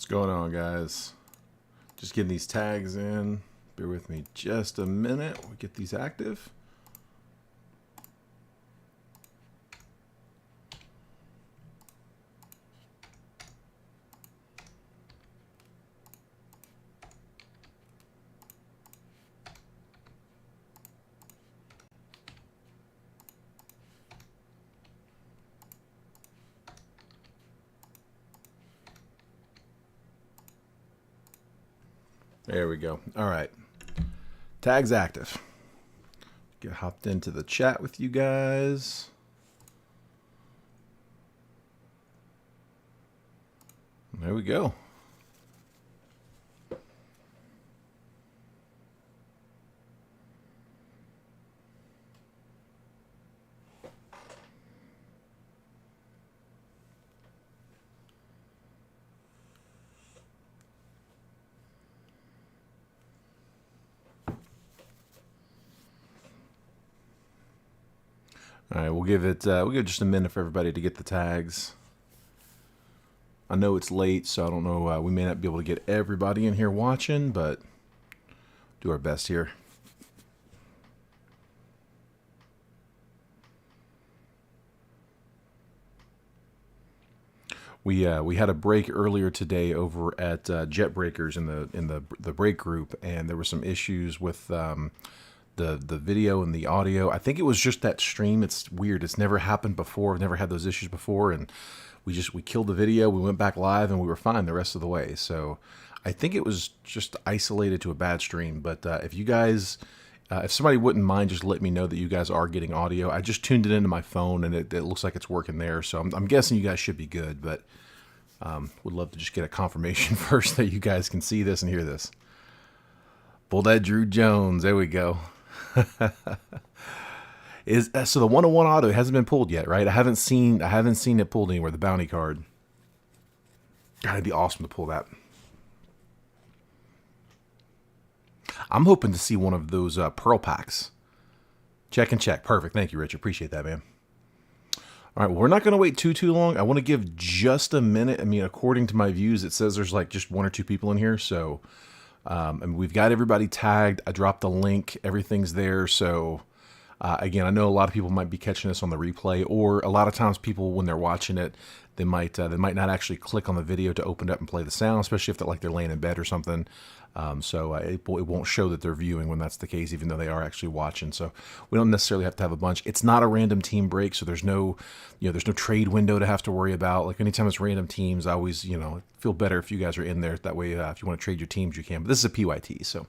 going on, guys? Just getting these tags in. Bear with me just a minute. We get these active. There we go. All right. Tags active. Get hopped into the chat with you guys. There we go. All right, we'll give it just a minute for everybody to get the tags. I know it's late, so I don't know. We may not be able to get everybody in here watching, but do our best here. We had a break earlier today over at Jet Breakers in the break group, and there were some issues with the video and the audio. I think it was just that stream. It's weird. It's never happened before. I've never had those issues before, and we killed the video. We went back live, and we were fine the rest of the way. So I think it was just isolated to a bad stream. But if you guys, if somebody wouldn't mind, just let me know that you guys are getting audio. I just tuned it into my phone, and it looks like it's working there. So I'm guessing you guys should be good, but would love to just get a confirmation first that you guys can see this and hear this. Pull that Drew Jones. There we go. So the 101 auto hasn't been pulled yet, right? I haven't seen it pulled anywhere. The bounty card. God, it'd be awesome to pull that. I'm hoping to see one of those pearl packs. Check and check. Perfect. Thank you, Rich. Appreciate that, man. All right, well, we're not going to wait too long. I want to give just a minute. I mean, according to my views, it says there's like just 1 or 2 people in here, so and we've got everybody tagged. I dropped the link. Everything's there. So again, I know a lot of people might be catching this on the replay, or a lot of times people, when they're watching it, they might not actually click on the video to open it up and play the sound, especially if they're laying in bed or something. So it won't show that they're viewing when that's the case, even though they are actually watching. So we don't necessarily have to have a bunch. It's not a random team break, so there's no trade window to have to worry about. Like anytime it's random teams, I always feel better if you guys are in there. That way, if you want to trade your teams, you can. But this is a PYT, so.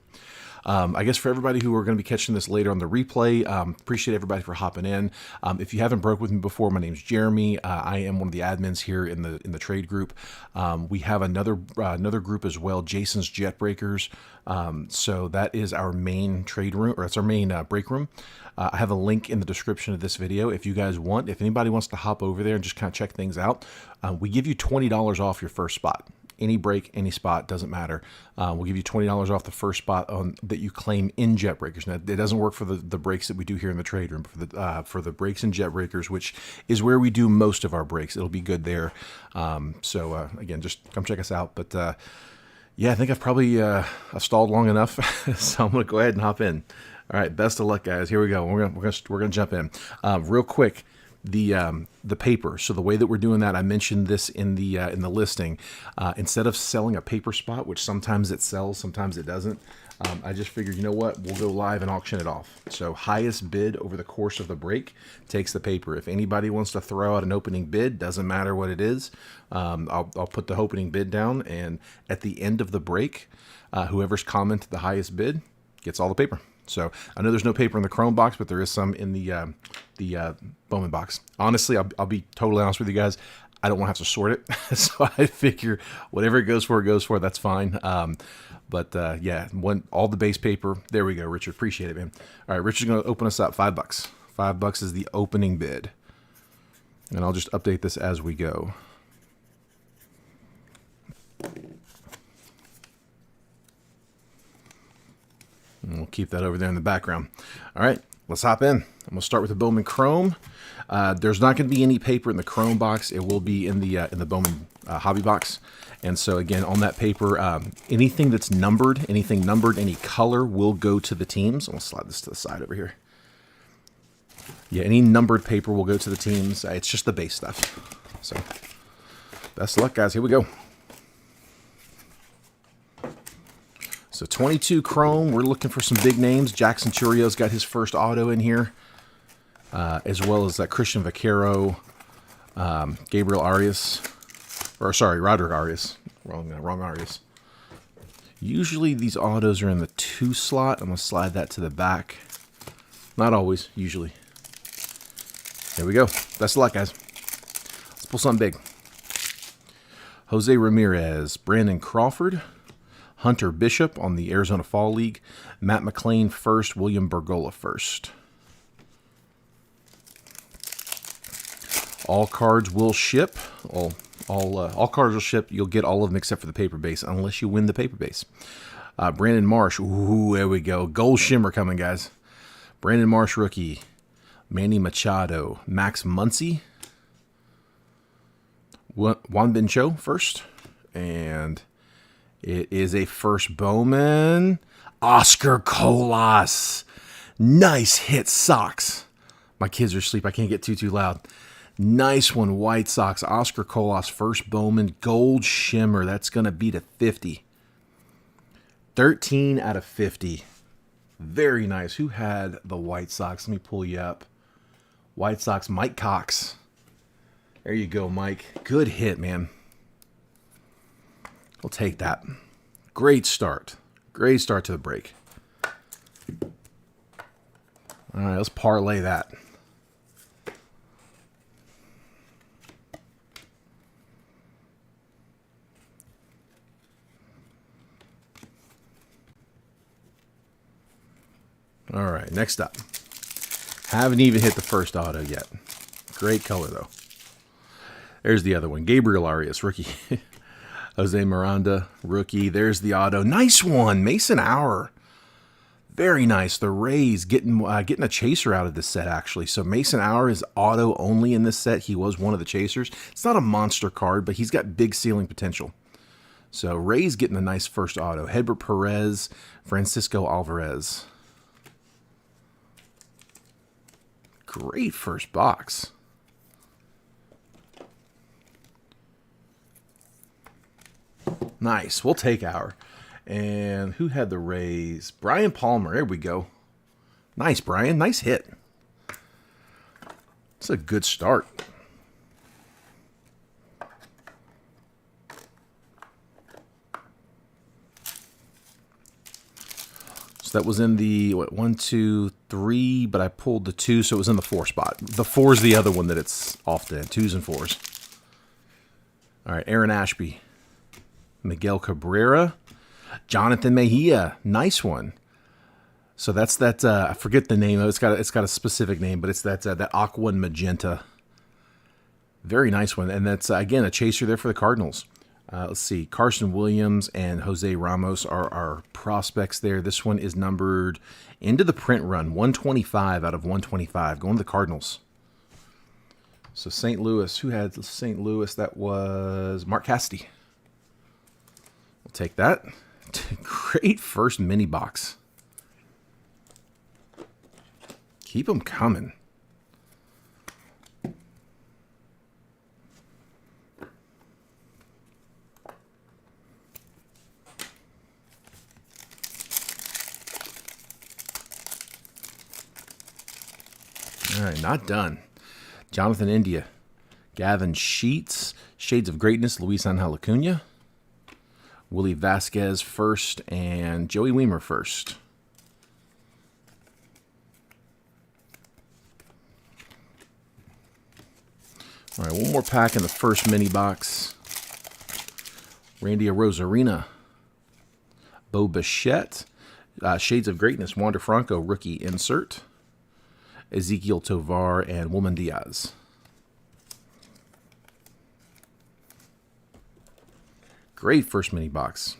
I guess for everybody who are going to be catching this later on the replay, appreciate everybody for hopping in. If you haven't broke with me before, my name's Jeremy. I am one of the admins here in the trade group. We have another group as well, Jason's Jet Breakers. So that is our main trade room, or it's our main break room. I have a link in the description of this video. If you guys want, if anybody wants to hop over there and just kind of check things out, we give you $20 off your first spot. Any break, any spot, doesn't matter. We'll give you $20 off the first spot that you claim in Jet Breakers. Now, it doesn't work for the breaks that we do here in the trade room. For the breaks in Jet Breakers, which is where we do most of our breaks, it'll be good there. So again, just come check us out. But yeah, I think I've probably I've stalled long enough, so I'm gonna go ahead and hop in. All right, best of luck, guys. Here we go. We're gonna jump in real quick. The paper. So the way that we're doing that, I mentioned this in the listing. Instead of selling a paper spot, which sometimes it sells, sometimes it doesn't, I just figured, you know what, we'll go live and auction it off. So highest bid over the course of the break takes the paper. If anybody wants to throw out an opening bid, doesn't matter what it is, I'll put the opening bid down, and at the end of the break, whoever's commented the highest bid gets all the paper. So I know there's no paper in the Chrome box, but there is some in the Bowman box. Honestly, I'll be totally honest with you guys. I don't want to have to sort it, so I figure whatever it goes for, that's fine. Yeah, all the base paper. There we go, Richard. Appreciate it, man. All right, Richard's going to open us up $5. $5 is the opening bid, and I'll just update this as we go. And we'll keep that over there in the background. All right, let's hop in. I'm going to start with the Bowman Chrome. There's not going to be any paper in the Chrome box. It will be in the Bowman hobby box. And so again, on that paper, anything that's numbered, any color will go to the teams. I'm gonna slide this to the side over here. Yeah, any numbered paper will go to the teams. It's just the base stuff. So best of luck, guys. Here we go. So 22 chrome. We're looking for some big names. Jackson Churio's got his first auto in here, as well as Christian Vaquero, Gabriel Arias, or sorry, Roderick Arias. Wrong Arias. Usually these autos are in the 2 slot. I'm going to slide that to the back. Not always, usually. There we go. Best of luck, guys. Let's pull something big. Jose Ramirez, Brandon Crawford, Hunter Bishop on the Arizona Fall League, Matt McLean first, William Bergola first. All cards will ship. All cards will ship. You'll get all of them except for the paper base, unless you win the paper base. Brandon Marsh. Ooh, there we go. Gold shimmer coming, guys. Brandon Marsh rookie. Manny Machado. Max Muncy. Juan Bencho first. And it is a first Bowman. Oscar Colas. Nice hit, Sox. My kids are asleep. I can't get too loud. Nice one, White Sox. Oscar Colas, first Bowman. Gold shimmer. That's going to be to 50. 13 out of 50. Very nice. Who had the White Sox? Let me pull you up. White Sox, Mike Cox. There you go, Mike. Good hit, man. We'll take that. Great start. Great start to the break. All right, let's parlay that. All right, next up. Haven't even hit the first auto yet. Great color, though. There's the other one. Gabriel Arias, rookie. Jose Miranda, rookie. There's the auto. Nice one. Mason Hour. Very nice. The Rays getting a chaser out of this set, actually. So Mason Hour is auto only in this set. He was one of the chasers. It's not a monster card, but he's got big ceiling potential. So Rays getting a nice first auto. Hedbert Perez, Francisco Alvarez. Great first box. Nice. We'll take our. And who had the Rays? Brian Palmer. There we go. Nice, Brian. Nice hit. It's a good start. So that was in the, 1, 2, 3, but I pulled the 2, so it was in the 4 spot. The 4 is the other one that it's often in, 2s and 4s. All right, Aaron Ashby. Miguel Cabrera. Jonathan Mejia. Nice one. So that's that, I forget the name. It's got a specific name, but it's that aqua and magenta. Very nice one. And that's, again, a chaser there for the Cardinals. Let's see. Carson Williams and Jose Ramos are our prospects there. This one is numbered into the print run. 125 out of 125. Going to the Cardinals. So St. Louis. Who had St. Louis? That was Mark Cassidy. We'll take that. Great first mini box. Keep them coming. All right, not done. Jonathan India, Gavin Sheets, Shades of Greatness, Luis Angel Acuna, Willie Vasquez first, and Joey Weimer first. All right, one more pack in the first mini box. Randy Arozarena, Bo Bichette, Shades of Greatness, Wander Franco, rookie insert, Ezequiel Tovar, and Woman Diaz. Great first mini box.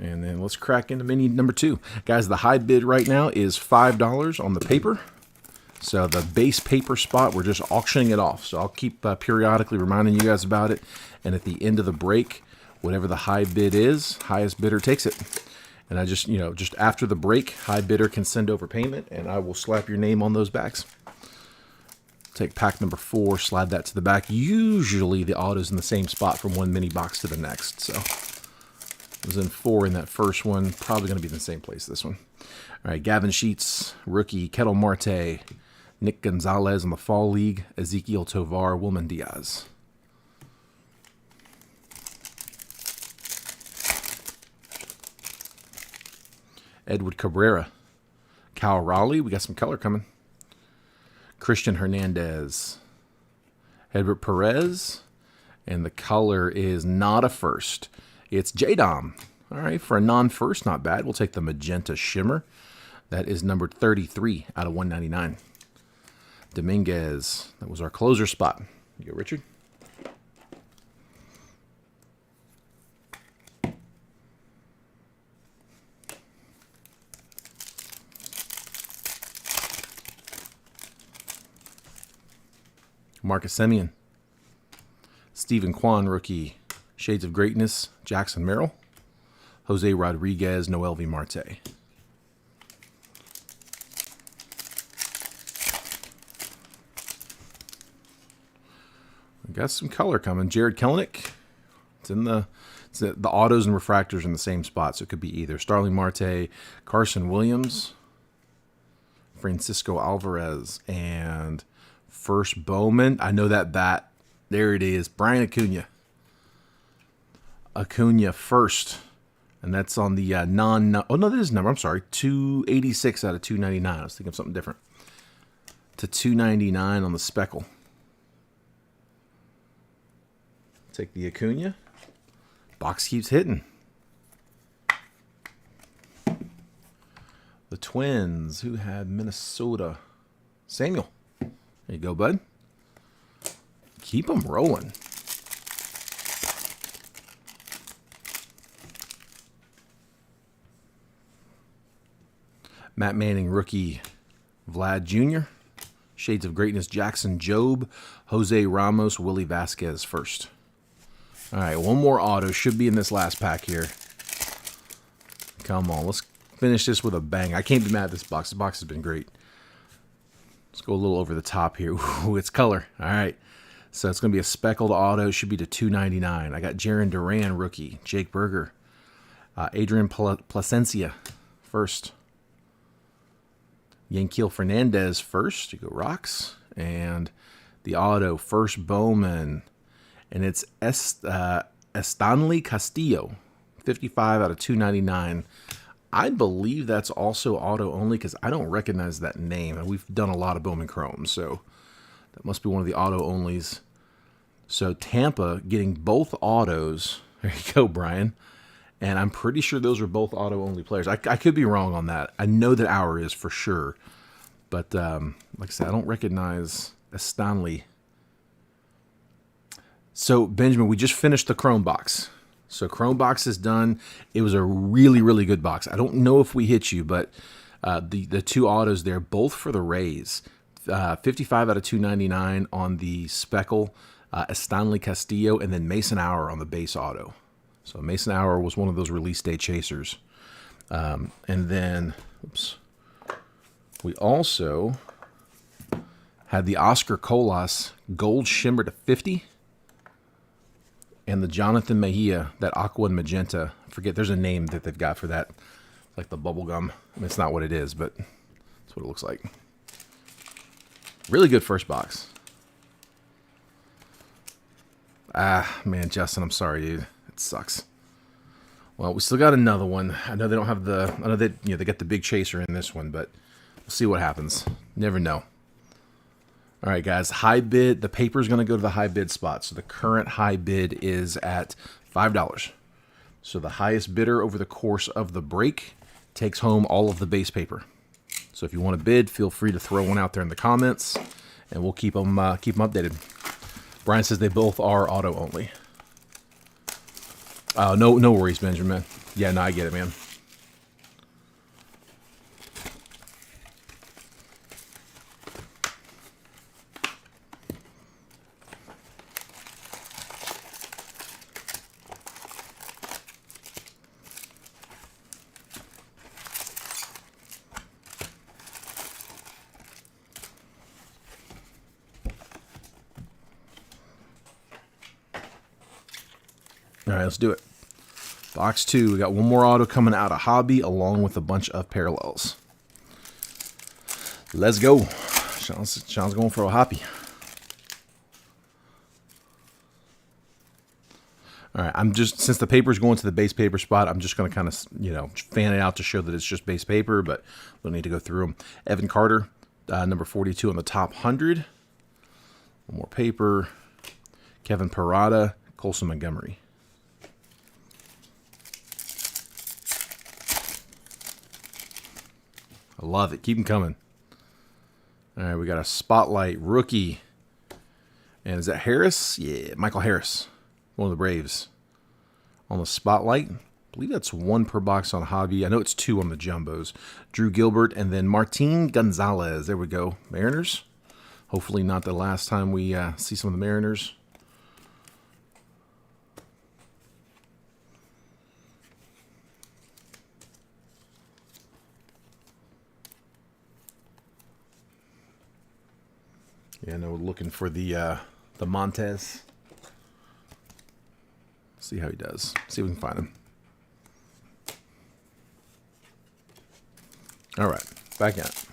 And then let's crack into mini number 2. Guys, the high bid right now is $5 on the paper. So the base paper spot, we're just auctioning it off. So I'll keep periodically reminding you guys about it. And at the end of the break, whatever the high bid is, highest bidder takes it. And I just, just after the break, high bidder can send over payment, and I will slap your name on those backs. Take pack number 4, slide that to the back. Usually the auto's in the same spot from one mini box to the next. So it was in 4 in that first one. Probably going to be in the same place this one. All right, Gavin Sheets, rookie, Kettle Marte, Nick Gonzalez in the Fall League, Ezekiel Tovar, Wilman Diaz. Edward Cabrera, Cal Raleigh, we got some color coming. Christian Hernandez, Edward Perez, and the color is not a first. It's J-Dom. All right, for a non-first, not bad. We'll take the Magenta Shimmer. That is numbered 33 out of 199. Dominguez, that was our closer spot. You go, Richard. Marcus Semien, Stephen Kwan, rookie, Shades of Greatness, Jackson Merrill, Jose Rodriguez, Noelvi Marte. We got some color coming. Jared Kelenic. It's in the autos and refractors in the same spot, so it could be either Starling Marte, Carson Williams, Francisco Alvarez, and first Bowman. I know that bat. There it is. Brian Acuna. Acuna first. And that's on the oh, no, that is number. I'm sorry. 286 out of 299. I was thinking of something different. To 299 on the speckle. Take the Acuna. Box keeps hitting. The Twins, who had Minnesota. Samuel. There you go, bud. Keep them rolling. Matt Manning, rookie, Vlad Jr., Shades of Greatness, Jackson Jobe, Jose Ramos, Willie Vasquez first. All right, one more auto. Should be in this last pack here. Come on, let's finish this with a bang. I can't be mad at this box. This box has been great. Let's go a little over the top here. Ooh, it's color. All right. So it's going to be a speckled auto. Should be to $299. I got Jaron Duran, rookie. Jake Berger. Adrian Placencia, first. Yanquiel Fernandez, first. You go Rocks. And the auto, first Bowman. And it's Estanley Castillo, 55 out of 299. I believe that's also auto only because I don't recognize that name. And we've done a lot of Bowman Chrome, so that must be one of the auto onlys. So Tampa getting both autos. There you go, Brian. And I'm pretty sure those are both auto only players. I could be wrong on that. I know that our is for sure. But like I said, I don't recognize Stanley. So Benjamin, we just finished the Chrome box. So Chrome box is done. It was a really, really good box. I don't know if we hit you, but the two autos there, both for the Rays. 55 out of 299 on the speckle, Estanley Castillo, and then Mason Hour on the base auto. So Mason Hour was one of those release day chasers. And then, oops, we also had the Oscar Colas gold shimmer to 50. And the Jonathan Mejia, that aqua and magenta. I forget, there's a name that they've got for that. It's like the bubble gum. I mean, it's not what it is, but that's what it looks like. Really good first box. Ah, man, Justin, I'm sorry, dude. It sucks. Well, we still got another one. I know they don't have the... I know they, they got the big chaser in this one, but we'll see what happens. Never know. All right, guys, high bid. The paper is going to go to the high bid spot. So the current high bid is at $5. So the highest bidder over the course of the break takes home all of the base paper. So if you want to bid, feel free to throw one out there in the comments, and we'll keep them updated. Brian says they both are auto only. No worries, Benjamin. Yeah, no, I get it, man. All right, let's do it. Box 2. We got one more auto coming out of Hobby along with a bunch of parallels. Let's go. Sean's going for a Hobby. All right, I'm just, since the paper's going to the base paper spot, I'm just going to kind of, you know, fan it out to show that it's just base paper, but we'll need to go through them. Evan Carter, number 42 on the top 100. One more paper. Kevin Parada, Colson Montgomery. I love it. Keep them coming. All right, we got a Spotlight rookie. And is that Harris? Yeah, Michael Harris. One of the Braves. On the Spotlight. I believe that's 1 per box on Hobby. I know it's 2 on the Jumbos. Drew Gilbert and then Martin Gonzalez. There we go. Mariners. Hopefully not the last time we see some of the Mariners. Yeah, no, we're looking for the Montez. See how he does. See if we can find him. All right, back out.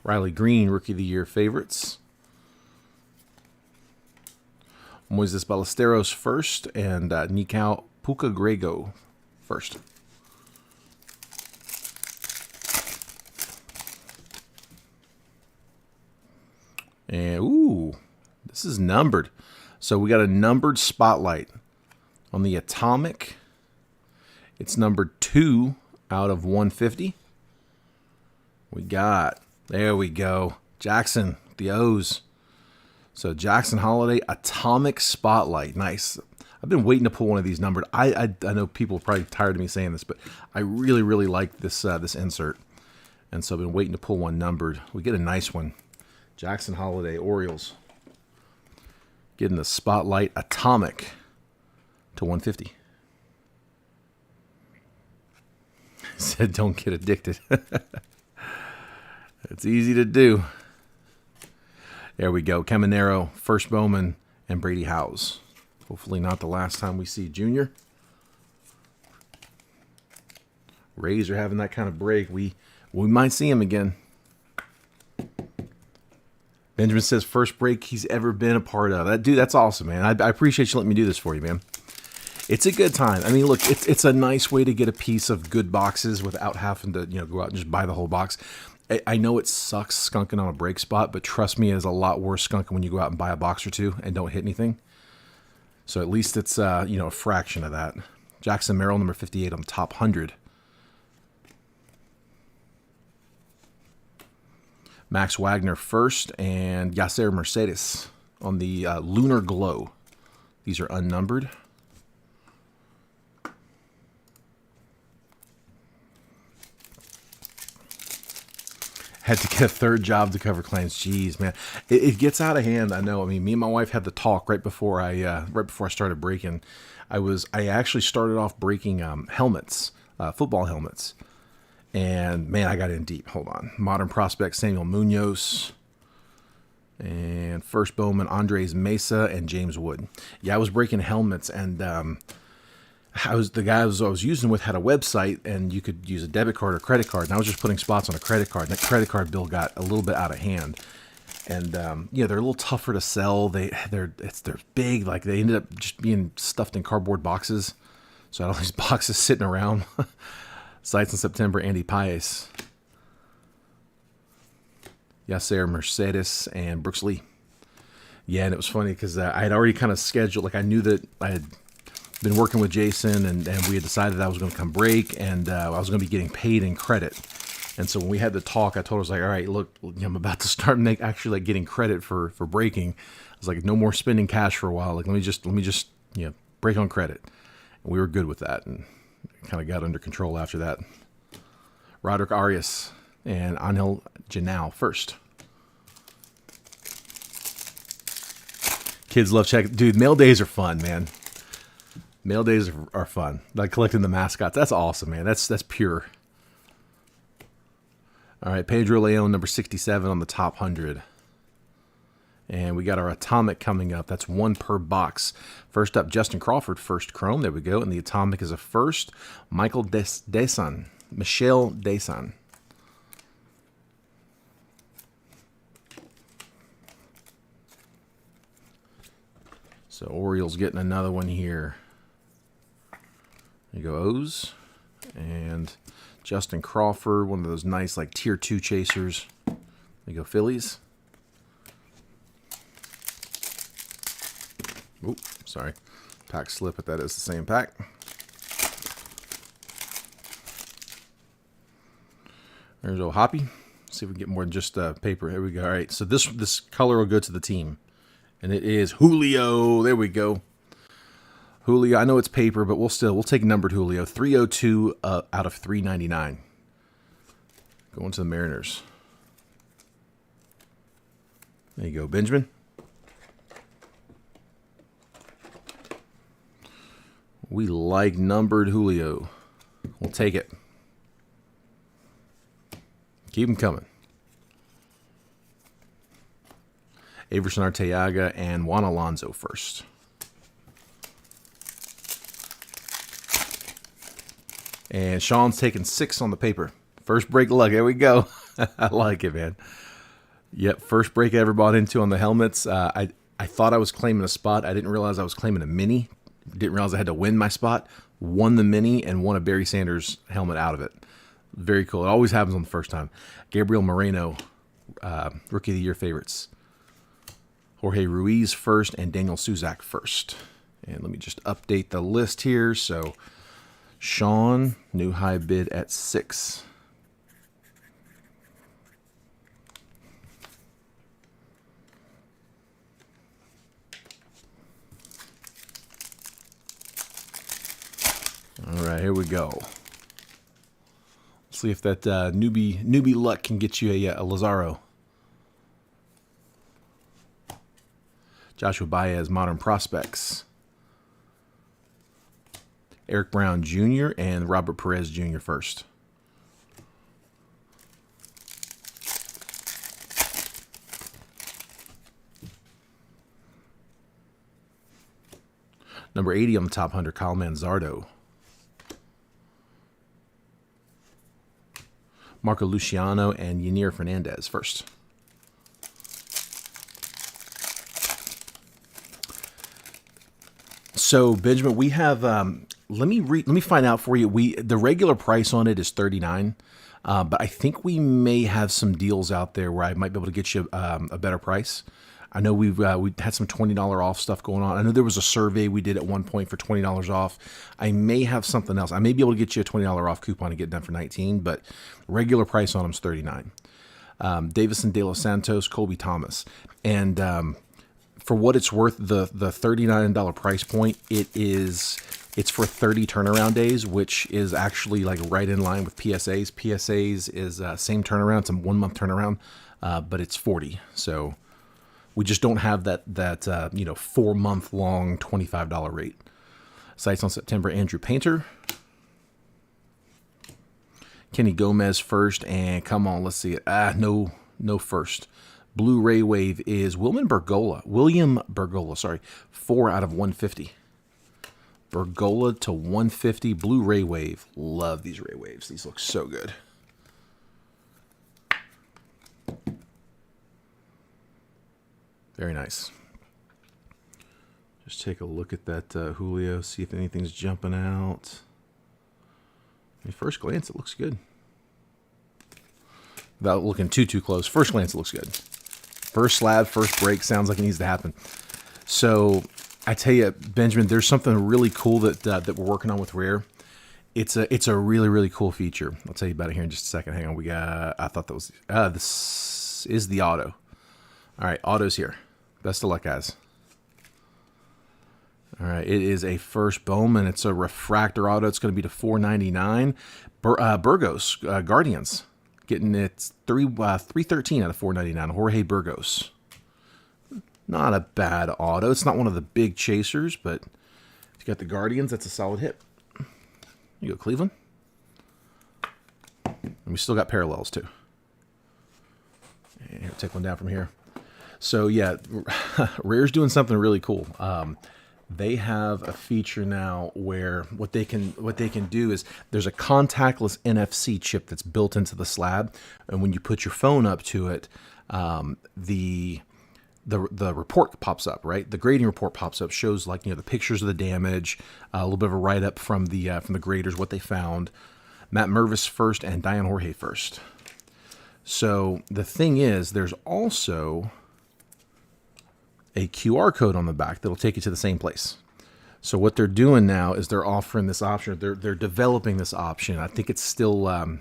Riley Green, Rookie of the Year favorites. Moises Ballesteros first, and Nikau Pucagrego first. And, ooh, this is numbered. So we got a numbered Spotlight. On the Atomic, it's numbered 2 out of 150. We got, there we go, Jackson, the O's. So Jackson Holiday, Atomic Spotlight. Nice. I've been waiting to pull one of these numbered. I know people are probably tired of me saying this, but I really, really like this this insert. And so I've been waiting to pull one numbered. We get a nice one. Jackson Holiday, Orioles. Getting the Spotlight Atomic to 150. Said don't get addicted. It's easy to do. There we go. Caminero, first Bowman, and Brady Howes. Hopefully not the last time we see Junior. Rays are having that kind of break. We might see him again. Benjamin says first break he's ever been a part of. That dude, that's awesome, man. I appreciate you letting me do this for you, man. It's a good time. I mean, look, it's a nice way to get a piece of good boxes without having to, you know, go out and just buy the whole box. I know it sucks skunking on a break spot, but trust me, it is a lot worse skunking when you go out and buy a box or two and don't hit anything. So at least it's you know, a fraction of that. Jackson Merrill, number 58 on the top 100. Max Wagner first, and Yasser Mercedes on the Lunar Glow. These are unnumbered. Had to get a third job to cover claims. Jeez, man, it gets out of hand. I know. I mean, me and my wife had the talk right before I started breaking. I actually started off breaking helmets, football helmets, and man, I got in deep. Hold on, Modern Prospect Samuel Munoz, and first Bowman Andres Mesa and James Wood. Yeah, I was breaking helmets, and the guy I was using with had a website, and you could use a debit card or credit card. And I was just putting spots on a credit card. And that credit card bill got a little bit out of hand. And yeah, they're a little tougher to sell. They're big. Like they ended up just being stuffed in cardboard boxes. So I had all these boxes sitting around. Sites in September. Andy Paez, Yasser Mercedes, and Brooks Lee. Yeah, and it was funny because I had already kind of scheduled. Like I knew that I had been working with Jason, and we had decided I was going to come break, and I was going to be getting paid in credit. And so when we had the talk, I told her, I was like, all right, look, I'm about to start actually getting credit for breaking. I was like, no more spending cash for a while. Like, let me just you know, break on credit. And we were good with that, and kind of got under control after that. Roderick Arias and Angel Janau first. Kids love checking. Dude, mail days are fun, man. Mail days are fun. Like collecting the mascots. That's awesome, man. That's pure. All right, Pedro Leon, number 67 on the top 100. And we got our Atomic coming up. That's 1 per box. First up, Justin Crawford, first Chrome. There we go. And the Atomic is a first. Michel Desan. So Orioles getting another one here. There you go, O's. And Justin Crawford, one of those nice like tier 2 chasers. There you go, Phillies. Oop, sorry. Pack slip, but that is the same pack. There's old Hoppy. See if we can get more than just paper. Here we go. All right, so this color will go to the team. And it is Julio. There we go. Julio, I know it's paper, but we'll take numbered Julio. 302 out of 399. Going to the Mariners. There you go, Benjamin. We like numbered Julio. We'll take it. Keep them coming. Averson Arteaga and Juan Alonso first. And Sean's taking 6 on the paper. First break luck. There we go. I like it, man. Yep, first break I ever bought into on the helmets. I thought I was claiming a spot. I didn't realize I was claiming a mini. Didn't realize I had to win my spot. Won the mini and won a Barry Sanders helmet out of it. Very cool. It always happens on the first time. Gabriel Moreno, Rookie of the Year favorites. Jorge Ruiz first and Daniel Suzak first. And let me just update the list here. So Sean, new high bid at 6. All right, here we go. Let's see if that newbie luck can get you a Lazaro. Joshua Baez, Modern Prospects. Eric Brown Jr. and Robert Perez Jr. first. Number 80 on the top 100, Kyle Manzardo. Marco Luciano and Yanir Fernandez first. So Benjamin, we have. Let me find out for you. The regular price on it is $39, but I think we may have some deals out there where I might be able to get you a better price. I know we had some $20 off stuff going on. I know there was a survey we did at one point for $20 off. I may have something else. I may be able to get you a $20 off coupon and get it done for $19, but regular price on them is $39. Davison De Los Santos, Colby Thomas, and for what it's worth, the $39 price point, it's for 30 turnaround days, which is actually like right in line with PSAs. PSAs is same turnaround, it's a 1 month turnaround, but it's 40. So we just don't have that 4 month long $25 rate. Sites on September, Andrew Painter. Kenny Gomez first, and come on, let's see it. No first. Blu-ray Wave is William Bergola, sorry, 4 out of 150. Bergola to 150, Blu-ray Wave. Love these Ray Waves. These look so good. Very nice. Just take a look at that Julio, see if anything's jumping out. At first glance, it looks good. Without looking too close, first glance, it looks good. First slab, first break, sounds like it needs to happen. So I tell you, Benjamin, there's something really cool that we're working on with Rare. It's a really, really cool feature. I'll tell you about it here in just a second. Hang on, I thought that was this is the auto. All right, auto's here. Best of luck, guys. All right, it is a first Bowman. It's a refractor auto. It's going to be to $499. Burgos Guardians getting it 313 out of $499. Jorge Burgos. Not a bad auto. It's not one of the big chasers, but if you got the Guardians, that's a solid hit. You go, Cleveland. And we still got parallels, too. And here, take one down from here. So yeah, Rare's doing something really cool. They have a feature now where what they can do is there's a contactless NFC chip that's built into the slab, and when you put your phone up to it, the report pops up, right? The grading report pops up, shows like the pictures of the damage, a little bit of a write up from the graders, what they found. Matt Mervis first and Diane Jorge first. So the thing is, there's also a QR code on the back that'll take you to the same place. So what they're doing now is they're offering this option. They're developing this option. I think it's still, I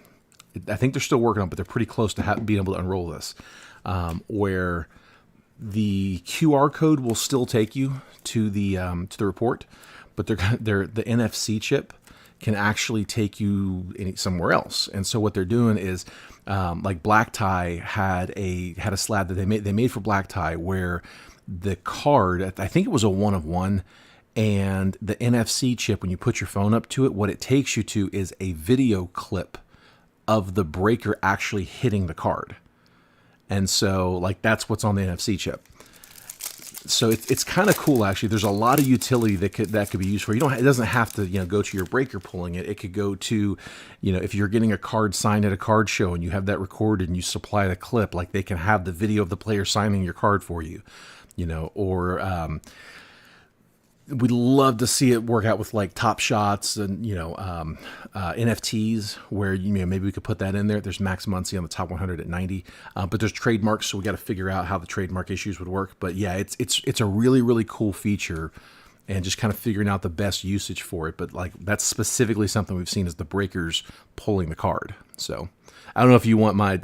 think they're still working on it, but they're pretty close to being able to unroll this, where the QR code will still take you to the report, but the NFC chip can actually take you somewhere else. And so what they're doing is, like Black Tie had a slab that they made for Black Tie where the card, I think it was a 1-of-1, and the NFC chip, when you put your phone up to it, what it takes you to is a video clip of the breaker actually hitting the card. And so like that's what's on the NFC chip. So it's kind of cool, actually. There's a lot of utility that could be used for. It doesn't have to go to your breaker pulling it. It could go to, if you're getting a card signed at a card show and you have that recorded and you supply the clip, like they can have the video of the player signing your card for you, or we'd love to see it work out with like Top Shots and NFTs, where maybe we could put that in there. There's Max Muncy on the top 100 at 90, but there's trademarks, so we got to figure out how the trademark issues would work. But yeah, it's a really, really cool feature, and just kind of figuring out the best usage for it. But like that's specifically something we've seen is the breakers pulling the card. So I don't know if you want my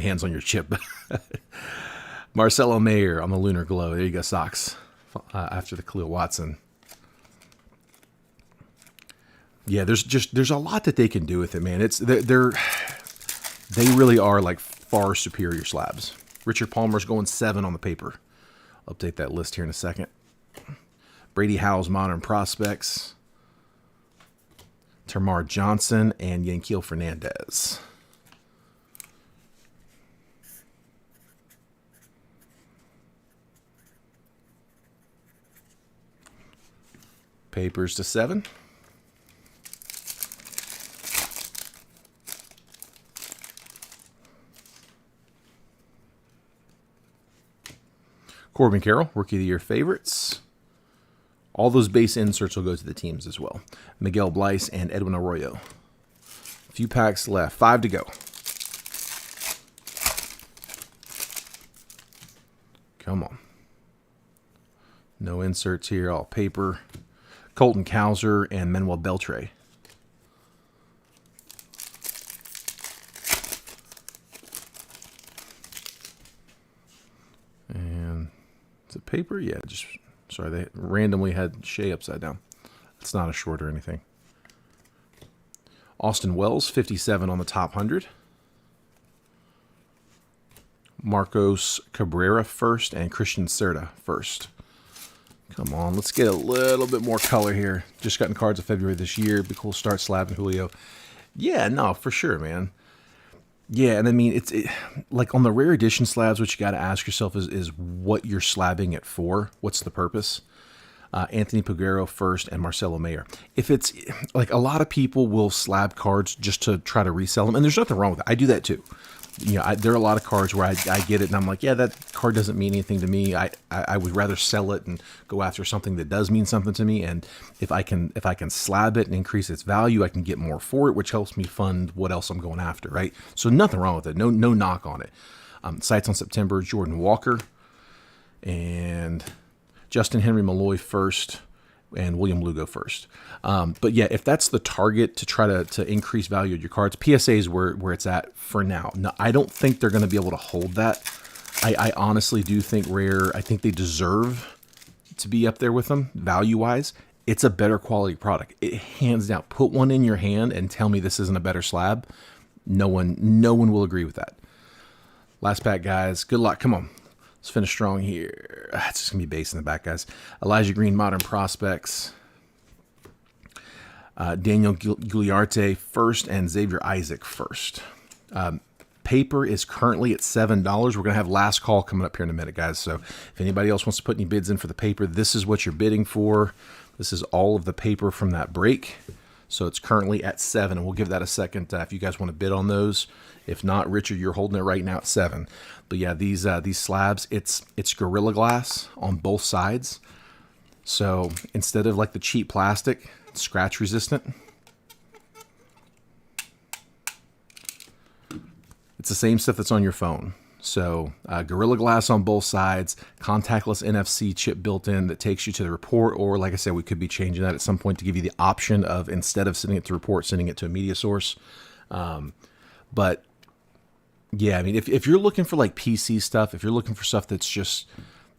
hands on your chip. Marcelo Mayer on the Lunar Glow. There you go, Socks. After the Khalil Watson. Yeah, there's a lot that they can do with it, man. They really are like far superior slabs. Richard Palmer's going 7 on the paper. Update that list here in a second. Brady Howell's Modern Prospects. Termar Johnson and Yanquiel Fernandez. Papers to 7. Corbin Carroll, Rookie of the Year favorites. All those base inserts will go to the teams as well. Miguel Bleis and Edwin Arroyo. A few packs left. 5 to go. Come on. No inserts here, all paper. Colton Cowser and Manuel Beltre. And is it paper? Yeah, sorry, they randomly had Shea upside down. It's not a short or anything. Austin Wells, 57 on the top 100. Marcos Cabrera first and Christian Cerda first. Come on, let's get a little bit more color here. Just gotten cards of February this year. Be cool to start slabbing Julio. Yeah, no, for sure, man. Yeah, and I mean, like on the rare edition slabs, what you got to ask yourself is what you're slabbing it for. What's the purpose? Anthony Peguero first and Marcelo Mayer. If it's like a lot of people will slab cards just to try to resell them, and there's nothing wrong with it. I do that too. There are a lot of cards where I get it and I'm like, yeah, that card doesn't mean anything to me. I would rather sell it and go after something that does mean something to me. And if I can slab it and increase its value, I can get more for it, which helps me fund what else I'm going after, right? So nothing wrong with it. No knock on it. Sights on September, Jordan Walker and Justin Henry Malloy first and William Lugo first. But yeah, if that's the target to try to increase value of your cards, PSA is where it's at for now. Now, I don't think they're going to be able to hold that. I honestly do think Rare, I think they deserve to be up there with them value-wise. It's a better quality product. It hands down. Put one in your hand and tell me this isn't a better slab. No one will agree with that. Last pack, guys. Good luck. Come on. Let's finish strong here. It's just going to be base in the back, guys. Elijah Green, Modern Prospects. Daniel Gugliarte first and Xavier Isaac first. paper is currently at $7. We're going to have last call coming up here in a minute, guys. So if anybody else wants to put any bids in for the paper, this is what you're bidding for. This is all of the paper from that break. So it's currently at 7, and we'll give that a second if you guys want to bid on those. If not, Richard, you're holding it right now at 7. But yeah, these slabs, it's Gorilla Glass on both sides. So instead of like the cheap plastic, it's scratch resistant. It's the same stuff that's on your phone. So Gorilla Glass on both sides, contactless NFC chip built in that takes you to the report, or like I said, we could be changing that at some point to give you the option of, instead of sending it to report, sending it to a media source. But yeah, I mean, if you're looking for like PC stuff, if you're looking for stuff that's just,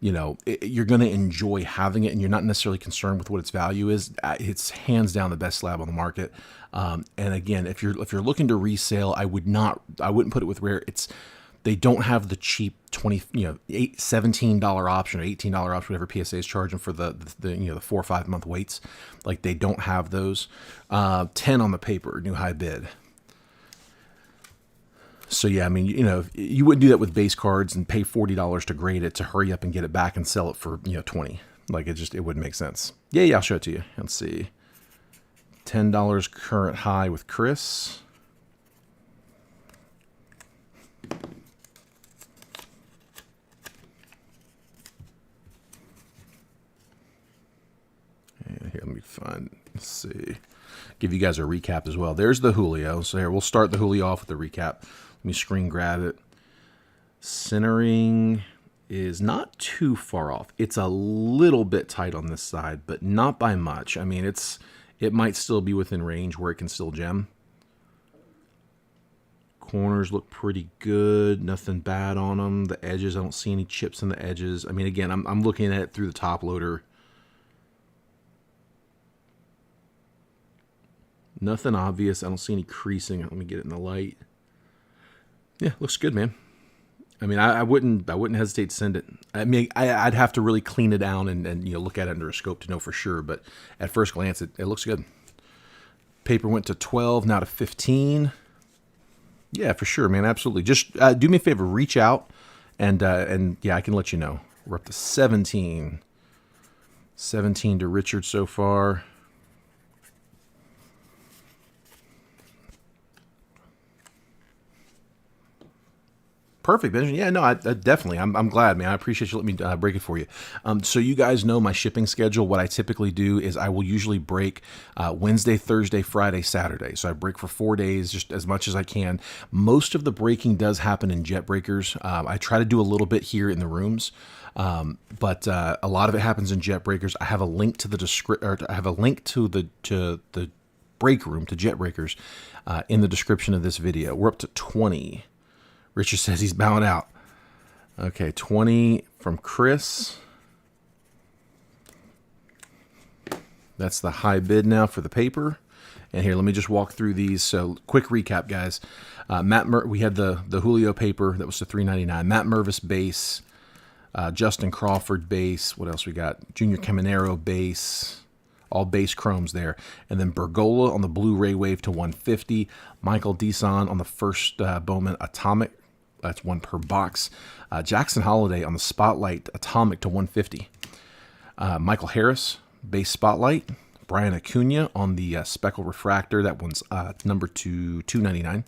you know, you're going to enjoy having it and you're not necessarily concerned with what its value is, it's hands down the best slab on the market. And again, if you're looking to resale, I wouldn't put it with Rare. They don't have the cheap $17 option or $18 option, whatever PSA is charging for the 4 or 5 month waits. Like, they don't have those. 10 on the paper, new high bid. So yeah, I mean, you know, you wouldn't do that with base cards and pay $40 to grade it to hurry up and get it back and sell it for, you know, 20. Like, it wouldn't make sense. Yeah, I'll show it to you. Let's see. $10 current high with Chris. Here, let me find, let's see. Give you guys a recap as well. There's the Julio. So here, we'll start the Julio off with the recap. Let me screen grab it. Centering is not too far off. It's a little bit tight on this side, but not by much. I mean, it might still be within range where it can still gem. Corners look pretty good. Nothing bad on them. The edges, I don't see any chips in the edges. I mean, again, I'm looking at it through the top loader. Nothing obvious. I don't see any creasing. Let me get it in the light. Yeah, looks good, man. I mean, I wouldn't hesitate to send it. I mean, I'd have to really clean it down and you know, look at it under a scope to know for sure. But at first glance, it looks good. Paper went to 12, now to 15. Yeah, for sure, man. Absolutely. Just do me a favor, reach out, and yeah, I can let you know. We're up to 17. 17 to Richard so far. Perfect, Benjamin. Yeah, no, I definitely. I'm glad, man. I appreciate you letting me break it for you. So you guys know my shipping schedule. What I typically do is I will usually break Wednesday, Thursday, Friday, Saturday. So I break for 4 days, just as much as I can. Most of the breaking does happen in jet breakers. I try to do a little bit here in the rooms, but a lot of it happens in jet breakers. I have a link to the break room, to jet breakers, in the description of this video. We're up to 20. Richard says he's bowing out. Okay, 20 from Chris. That's the high bid now for the paper. And here, let me just walk through these. So, quick recap, guys. We had the Julio paper that was the $3.99. Matt Mervis base. Justin Crawford base. What else we got? Junior Caminero base. All base chromes there. And then Bergola on the Blu-ray Wave to 150. Michael Deson on the first Bowman Atomic. That's 1 per box. Jackson Holiday on the Spotlight Atomic to 150. Michael Harris, base Spotlight. Brian Acuna on the Speckle Refractor. That one's number to $299.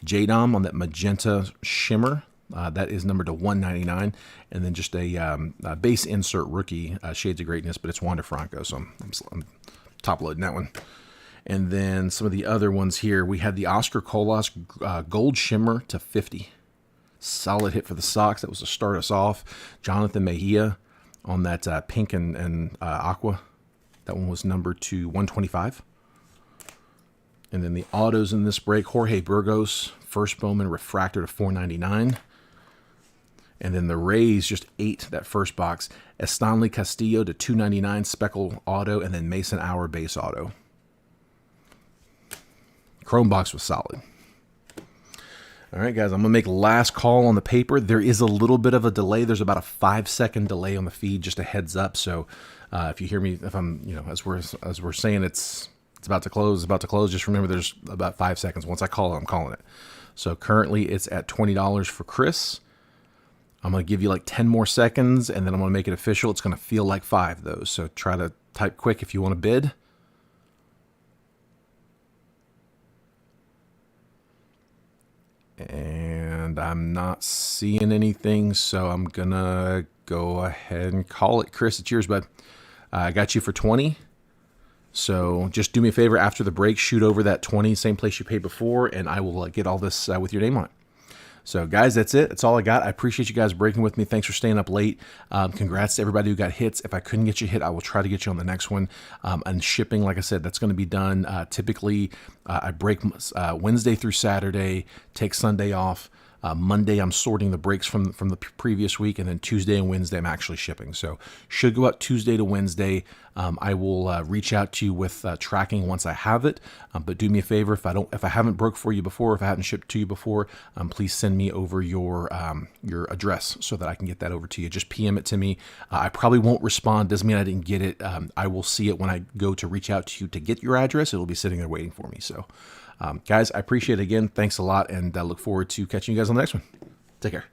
J-Dom on that Magenta Shimmer. That is numbered to $199. And then just a base insert rookie, Shades of Greatness, but it's Wander Franco, so I'm top loading that one. And then some of the other ones here, we had the Oscar Colas Gold Shimmer to 50. Solid hit for the Sox. That was to start us off. Jonathan Mejia on that pink and aqua. That one was numbered to 125. And then the autos in this break, Jorge Burgos, first Bowman Refractor to $499. And then the Rays just ate that first box. Estanley Castillo to $299, Speckle auto, and then Mason Hour base auto. Chrome box was solid. All right, guys, I'm going to make last call on the paper. There is a little bit of a delay. There's about a 5-second delay on the feed, just a heads up. So if you hear me, if I'm, you know, as we're saying it's about to close, just remember there's about 5 seconds. Once I call it, I'm calling it. So currently it's at $20 for Chris. I'm going to give you like 10 more seconds, and then I'm going to make it official. It's going to feel like 5 though, so try to type quick if you want to bid. And I'm not seeing anything, so I'm going to go ahead and call it. Chris, it's yours, bud. I got you for 20. So just do me a favor, after the break, shoot over that 20, same place you paid before, and I will get all this with your name on it. So, guys, that's it. That's all I got. I appreciate you guys breaking with me. Thanks for staying up late. Congrats to everybody who got hits. If I couldn't get you hit, I will try to get you on the next one. And shipping, like I said, that's going to be done. Typically, I break Wednesday through Saturday, take Sunday off. Monday, I'm sorting the breaks from the previous week, and then Tuesday and Wednesday, I'm actually shipping. So should go out Tuesday to Wednesday. I will reach out to you with tracking once I have it. But do me a favor, if I haven't broke for you before, if I haven't shipped to you before, please send me over your address so that I can get that over to you. Just PM it to me. I probably won't respond. Doesn't mean I didn't get it. I will see it when I go to reach out to you to get your address. It'll be sitting there waiting for me. So. Guys, I appreciate it again. Thanks a lot, and I look forward to catching you guys on the next one. Take care.